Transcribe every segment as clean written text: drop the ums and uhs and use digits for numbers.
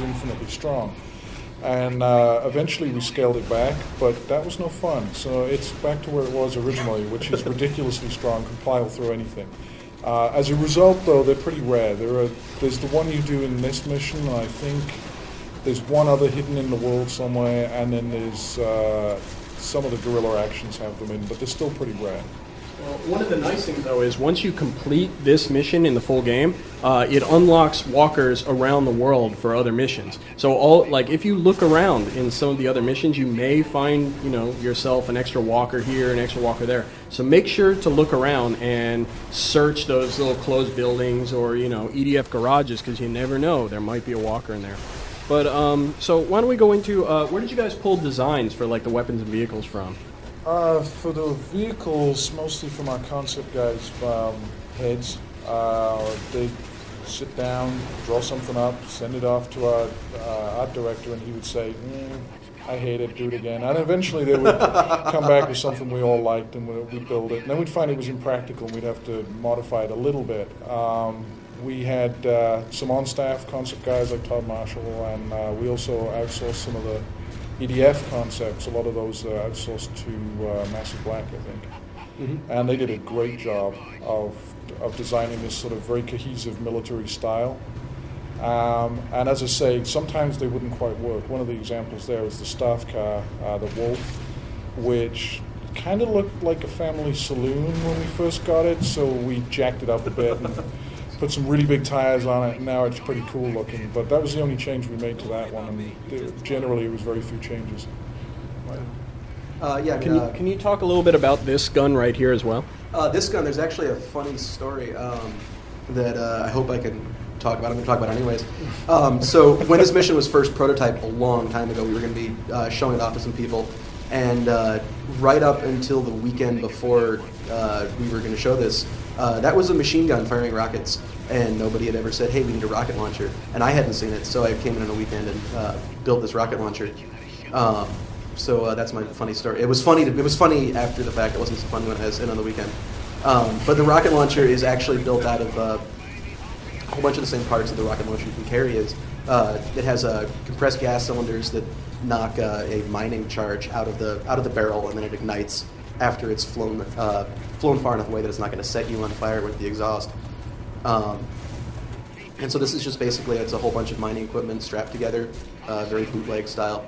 was infinitely strong. And eventually we scaled it back, but that was no fun. So it's back to where it was originally, which is ridiculously strong, can pile through anything. As a result, though, they're pretty rare. There's the one you do in this mission, and I think there's one other hidden in the world somewhere, and then there's some of the guerrilla actions have them in, but they're still pretty rare. Well, one of the nice things, though, is once you complete this mission in the full game, it unlocks walkers around the world for other missions. So, if you look around in some of the other missions, you may find, yourself an extra walker here, an extra walker there. So make sure to look around and search those little closed buildings or, EDF garages, because you never know, there might be a walker in there. But, so why don't we go into, where did you guys pull designs for, the weapons and vehicles from? For the vehicles, mostly from our concept guys' heads. They sit down, draw something up, send it off to our art director, and he would say, I hate it, do it again. And eventually they would come back with something we all liked, and we'd build it. And then we'd find it was impractical, and we'd have to modify it a little bit. We had some on-staff concept guys like Todd Marshall, and we also outsourced some of the EDF concepts. A lot of those are outsourced to Massive Black, I think. Mm-hmm. And they did a great job of designing this sort of very cohesive military style. And as I say, sometimes they wouldn't quite work. One of the examples there is the staff car, the Wolf, which kind of looked like a family saloon when we first got it, so we jacked it up a bit and put some really big tires on it, and now it's pretty cool looking. But that was the only change we made to that one, and generally it was very few changes. Can you talk a little bit about this gun right here as well? This gun, there's actually a funny story that I hope I can talk about. I'm going to talk about it anyways. So when this mission was first prototyped a long time ago, we were going to be showing it off to some people. And right up until the weekend before we were going to show this, that was a machine gun firing rockets, and nobody had ever said, hey, we need a rocket launcher. And I hadn't seen it, so I came in on a weekend and built this rocket launcher. So that's my funny story. It was funny after the fact. It wasn't so funny when I was in on the weekend. But the rocket launcher is actually built out of a whole bunch of the same parts that the rocket launcher you can carry is. It has compressed gas cylinders that knock a mining charge out of the barrel, and then it ignites after it's flown far enough away that it's not going to set you on fire with the exhaust. And so this is just basically, it's a whole bunch of mining equipment strapped together, very bootleg style.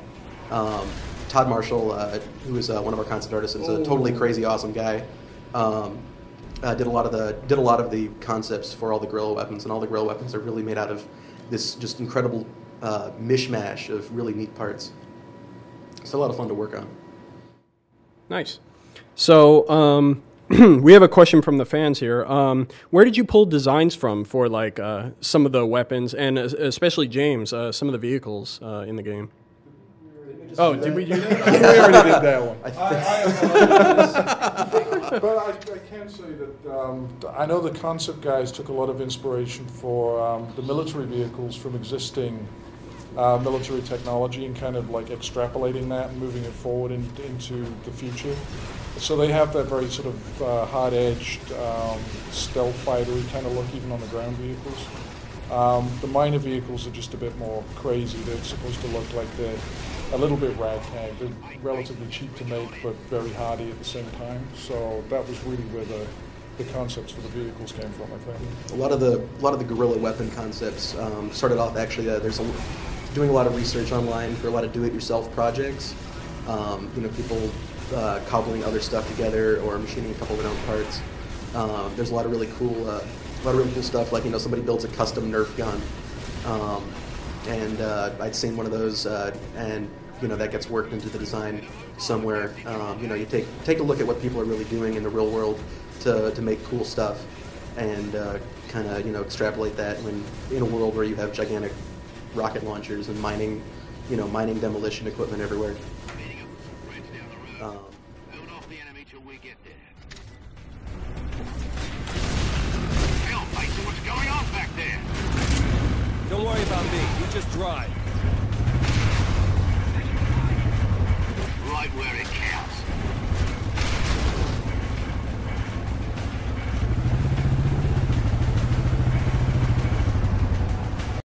Todd Marshall, who is one of our concept artists, is a totally crazy, awesome guy. Did a lot of the concepts for all the guerrilla weapons, and all the guerrilla weapons are really made out of this just incredible mishmash of really neat parts. It's a lot of fun to work on. Nice. So we have a question from the fans here. Where did you pull designs from for some of the weapons, and especially James, some of the vehicles in the game? Oh, did we do that? We already did that one. But I can say that I know the concept guys took a lot of inspiration for the military vehicles from existing military technology and kind of extrapolating that and moving it forward into the future. So they have that very sort of hard-edged, stealth fighter kind of look even on the ground vehicles. The minor vehicles are just a bit more crazy. They're supposed to look like they're a little bit ragtag. They're relatively cheap to make, but very hardy at the same time. So that was really where the concepts for the vehicles came from, I think. A lot of the guerrilla weapon concepts started off actually. There's doing a lot of research online for a lot of do-it-yourself projects. People cobbling other stuff together or machining a couple of their own parts. There's a lot of really cool stuff. Like somebody builds a custom Nerf gun. And I'd seen one of those, and that gets worked into the design somewhere. You take a look at what people are really doing in the real world to make cool stuff, and kind of extrapolate that in a world where you have gigantic rocket launchers and mining demolition equipment everywhere. Don't worry about me. You just drive. Right where it counts.